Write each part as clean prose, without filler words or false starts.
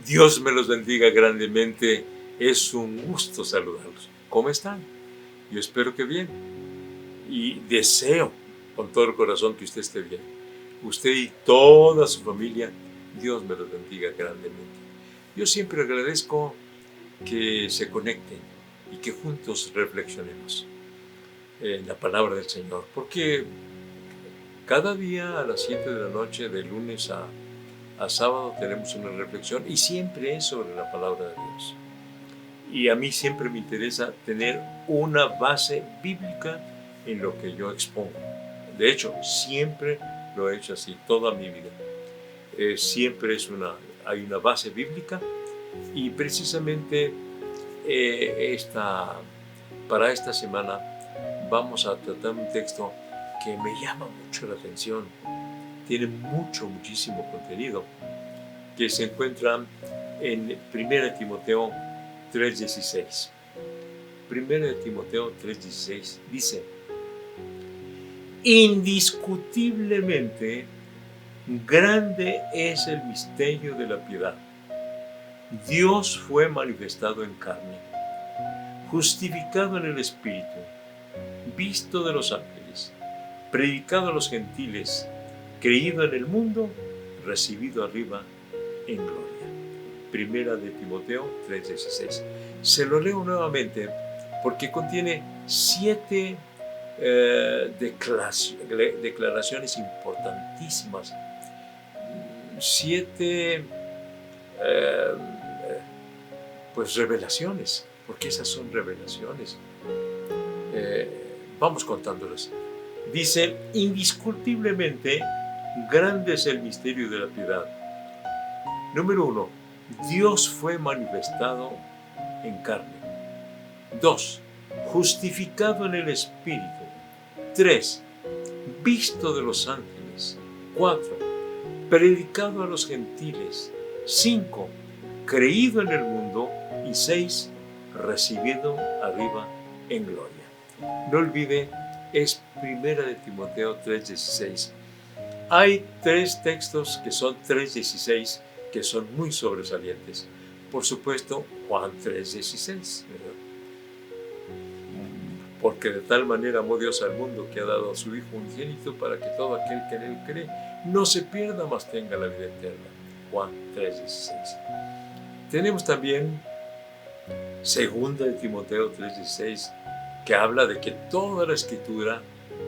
Dios me los bendiga grandemente. Es un gusto saludarlos. ¿Cómo están? Yo espero que bien. Y deseo con todo el corazón que usted esté bien. Usted y toda su familia, Dios me los bendiga grandemente. Yo siempre agradezco que se conecten y que juntos reflexionemos en la palabra del Señor. Porque cada día a las 7 de la noche, de lunes a sábado, tenemos una reflexión y siempre es sobre la palabra de Dios. Y a mí siempre me interesa tener una base bíblica en lo que yo expongo. De hecho, siempre lo he hecho así, toda mi vida. Siempre hay una base bíblica y precisamente para esta semana vamos a tratar un texto que me llama mucho la atención. Tiene muchísimo contenido, que se encuentra en 1 Timoteo 3:16. 1 Timoteo 3:16 dice: indiscutiblemente grande es el misterio de la piedad. Dios fue manifestado en carne, justificado en el Espíritu, visto de los ángeles, predicado a los gentiles, creído en el mundo, recibido arriba en gloria. 1 Timoteo 3:16. Se lo leo nuevamente porque contiene 7 declaraciones importantísimas, 7 revelaciones, porque esas son revelaciones. Vamos contándolas. Dice: indiscutiblemente grande es el misterio de la piedad. Número 1, Dios fue manifestado en carne. 2, justificado en el Espíritu. 3, visto de los ángeles. 4, predicado a los gentiles. 5, creído en el mundo. Y 6, recibido arriba en gloria. No olvide, es 1 Timoteo 3:16. Hay 3 textos que son 3:16 que son muy sobresalientes. Por supuesto, Juan 3:16, ¿verdad? Porque de tal manera amó Dios al mundo que ha dado a su Hijo unigénito para que todo aquel que en él cree no se pierda, mas tenga la vida eterna. Juan 3:16. Tenemos también 2 Timoteo 3:16, que habla de que toda la Escritura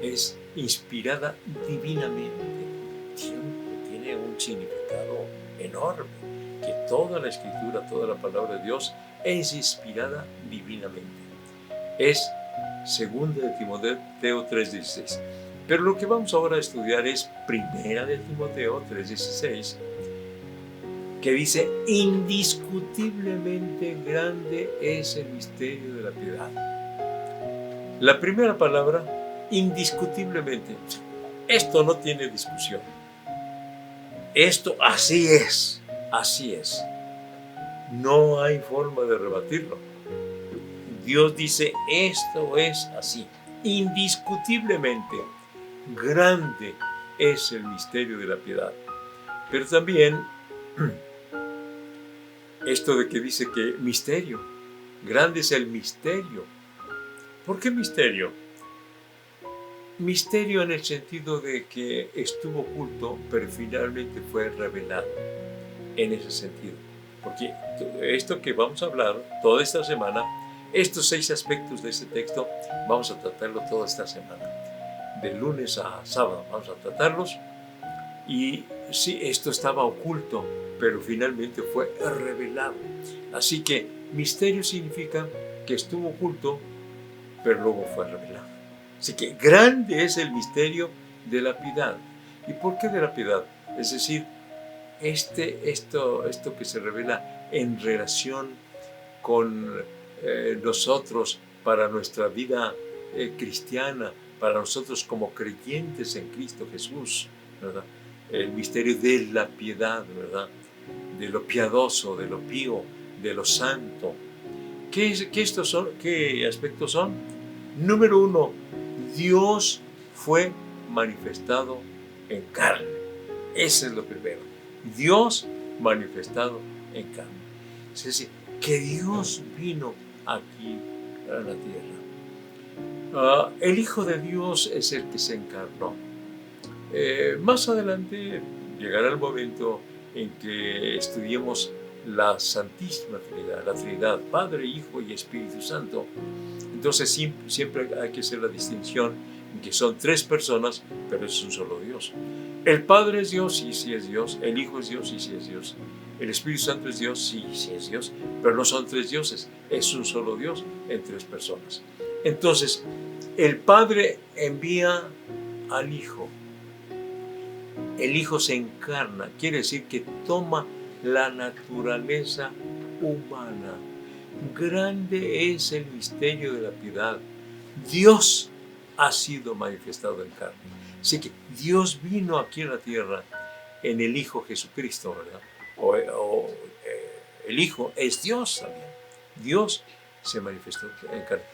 es inspirada divinamente. Tiene un significado enorme, que toda la Escritura, toda la palabra de Dios es inspirada divinamente. Es 2 Timoteo 3:16. Pero lo que vamos ahora a estudiar es 1 Timoteo 3:16, que dice: indiscutiblemente grande es el misterio de la piedad. La primera palabra, indiscutiblemente, esto no tiene discusión. Esto así es. No hay forma de rebatirlo. Dios dice: esto es así. Indiscutiblemente grande es el misterio de la piedad. Pero también esto de que dice que misterio, grande es el misterio. ¿Por qué misterio? Misterio en el sentido de que estuvo oculto, pero finalmente fue revelado. En ese sentido. Porque esto que vamos a hablar toda esta semana, estos 6 aspectos de este texto, vamos a tratarlo toda esta semana. De lunes a sábado vamos a tratarlos. Y sí, esto estaba oculto, pero finalmente fue revelado. Así que misterio significa que estuvo oculto, pero luego fue revelado. Así que grande es el misterio de la piedad. ¿Y por qué de la piedad? Es decir, esto que se revela en relación con nosotros para nuestra vida cristiana, para nosotros como creyentes en Cristo Jesús, ¿verdad? El misterio de la piedad, ¿verdad? De lo piadoso, de lo pío, de lo santo. ¿Qué aspectos son? Número 1, Dios fue manifestado en carne. Ese es lo primero. Dios manifestado en carne. Es decir, que Dios vino aquí a la tierra. El Hijo de Dios es el que se encarnó. Más adelante llegará el momento en que estudiemos la Santísima Trinidad, la Trinidad, Padre, Hijo y Espíritu Santo. Entonces siempre hay que hacer la distinción en que son tres personas, pero es un solo Dios. El Padre es Dios, sí, sí es Dios. El Hijo es Dios, sí, sí es Dios. El Espíritu Santo es Dios, sí, sí es Dios. Pero no son tres dioses, es un solo Dios en tres personas. Entonces, el Padre envía al Hijo. El Hijo se encarna, quiere decir que toma la naturaleza humana. Grande es el misterio de la piedad. Dios ha sido manifestado en carne. Así que Dios vino aquí a la tierra en el Hijo Jesucristo, ¿verdad? El Hijo es Dios también. Dios se manifestó en carne.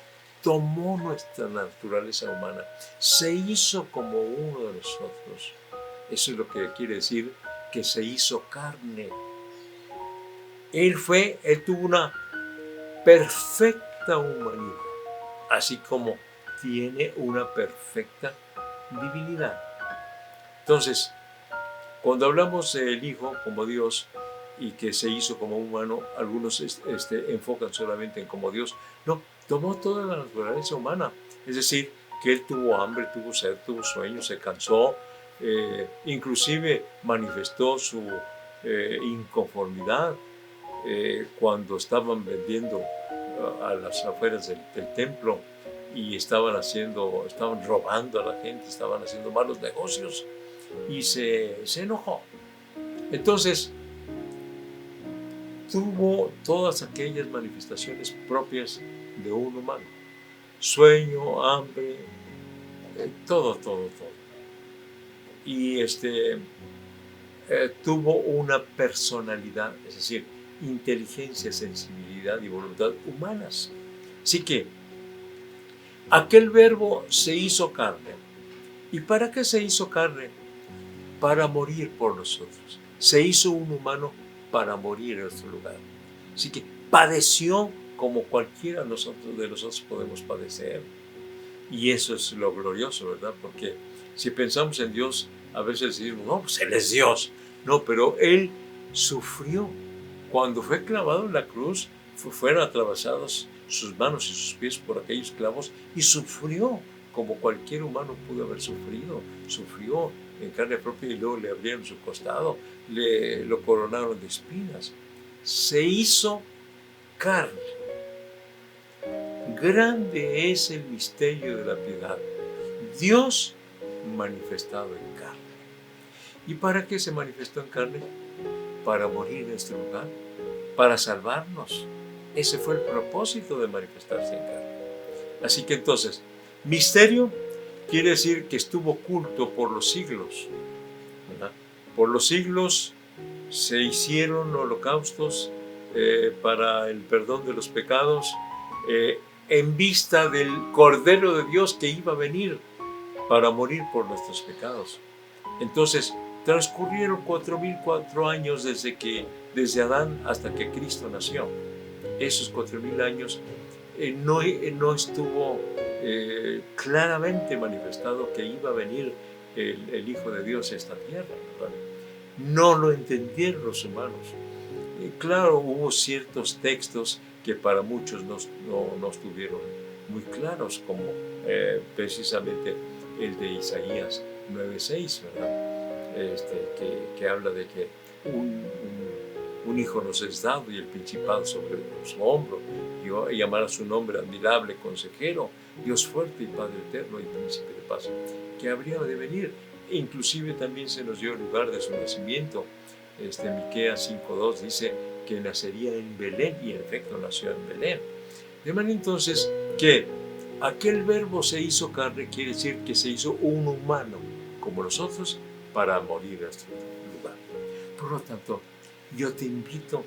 Tomó nuestra naturaleza humana. Se hizo como uno de nosotros. Eso es lo que quiere decir que se hizo carne. Él tuvo una perfecta humanidad, así como tiene una perfecta divinidad. Entonces, cuando hablamos del Hijo como Dios y que se hizo como humano, algunos enfocan solamente en como Dios. No, tomó toda la naturaleza humana. Es decir, que Él tuvo hambre, tuvo sed, tuvo sueño, se cansó, inclusive manifestó su inconformidad cuando estaban vendiendo a las afueras del templo y estaban robando a la gente, estaban haciendo malos negocios y se enojó. Entonces, tuvo todas aquellas manifestaciones propias de un humano. Sueño, hambre, todo. Y tuvo una personalidad, es decir, inteligencia, sensibilidad y voluntad humanas. Así que aquel verbo se hizo carne. ¿Y para qué se hizo carne? Para morir por nosotros. Se hizo un humano para morir en nuestro lugar. Así que padeció como cualquiera de nosotros podemos padecer. Y eso es lo glorioso, ¿verdad? Porque si pensamos en Dios, a veces decimos, no, pues Él es Dios. No, pero Él sufrió. Cuando fue clavado en la cruz, fueron atravesados sus manos y sus pies por aquellos clavos y sufrió como cualquier humano pudo haber sufrido. Sufrió en carne propia y luego le abrieron su costado, lo coronaron de espinas. Se hizo carne. Grande es el misterio de la piedad. Dios manifestado en carne. ¿Y para qué se manifestó en carne? Para morir en nuestro lugar, para salvarnos. Ese fue el propósito de manifestarse en carne. Así que entonces, misterio quiere decir que estuvo oculto por los siglos, ¿verdad? Por los siglos se hicieron holocaustos para el perdón de los pecados, en vista del Cordero de Dios que iba a venir para morir por nuestros pecados. Entonces, transcurrieron 4.004 años desde Adán hasta que Cristo nació. Esos 4.000 años no estuvo claramente manifestado que iba a venir el Hijo de Dios a esta tierra, ¿verdad? No lo entendieron los humanos. Claro, hubo ciertos textos que para muchos no estuvieron muy claros, como precisamente el de Isaías 9:6, ¿verdad? Que habla de que un hijo nos es dado y el principado sobre su hombro, y llamará su nombre admirable, consejero, Dios fuerte y Padre eterno y príncipe de paz, que habría de venir. Inclusive también se nos dio el lugar de su nacimiento. Miqueas 5:2 dice que nacería en Belén, y en efecto nació en Belén. De manera entonces que aquel verbo se hizo carne quiere decir que se hizo un humano como nosotros para morir a nuestro lugar. Por lo tanto, yo te invito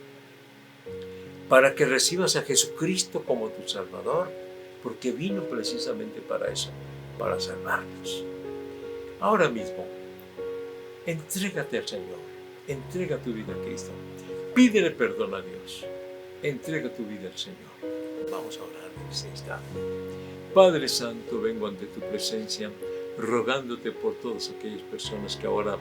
para que recibas a Jesucristo como tu Salvador, porque vino precisamente para eso, para salvarnos. Ahora mismo, entrégate al Señor, entrega tu vida a Cristo. Pídele perdón a Dios. Entrega tu vida al Señor. Vamos a orar en este instante. Padre Santo, vengo ante tu presencia, rogándote por todas aquellas personas que ahora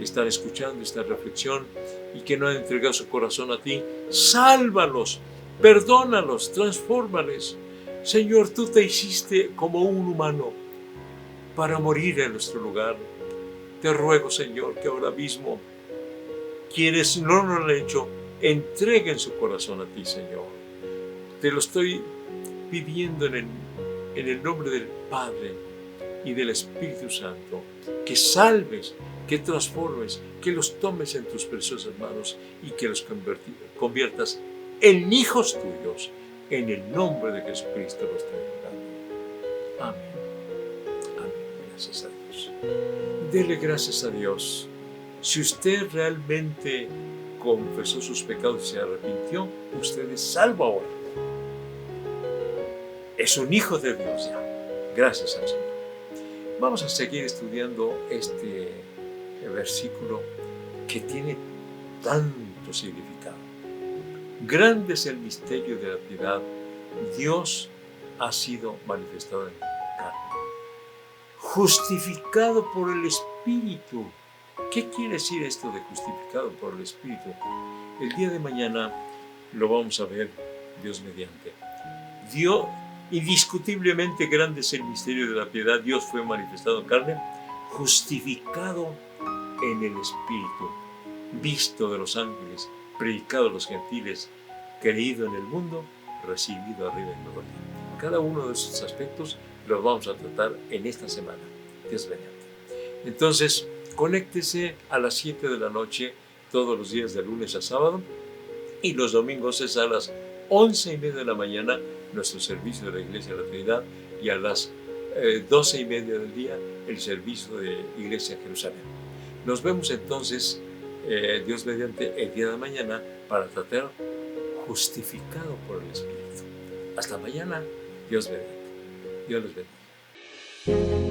están escuchando esta reflexión y que no han entregado su corazón a ti. Sálvalos, perdónalos, transfórmales. Señor, tú te hiciste como un humano para morir en nuestro lugar. Te ruego, Señor, que ahora mismo quienes no lo han hecho, entreguen su corazón a ti, Señor. Te lo estoy pidiendo en el nombre del Padre y del Espíritu Santo, que salves, que transformes, que los tomes en tus preciosas manos y que los conviertas en hijos tuyos. En el nombre de Jesucristo lo estoy orando. Amén. Amén. Gracias a Dios. Dele gracias a Dios. Si usted realmente confesó sus pecados y se arrepintió, usted es salvo ahora. Es un hijo de Dios ya. Gracias al Señor. Vamos a seguir estudiando este versículo que tiene tanto significado. Grande es el misterio de la piedad. Dios ha sido manifestado en carne. Justificado por el Espíritu. ¿Qué quiere decir esto de justificado por el Espíritu? El día de mañana lo vamos a ver, Dios mediante. Dios, indiscutiblemente grande es el misterio de la piedad. Dios fue manifestado en carne, justificado en el Espíritu, visto de los ángeles, predicado a los gentiles, creído en el mundo, recibido arriba en gloria. Cada uno de esos aspectos los vamos a tratar en esta semana, Dios mediante. Entonces, conéctese a las 7 de la noche todos los días de lunes a sábado y los domingos es a las 11:30 de la mañana nuestro servicio de la Iglesia de la Trinidad y a las 12:30 del día el servicio de Iglesia Jerusalén. Nos vemos entonces, Dios mediante, el día de mañana para tratar justificado por el Espíritu. Hasta mañana, Dios mediante. Dios los bendiga.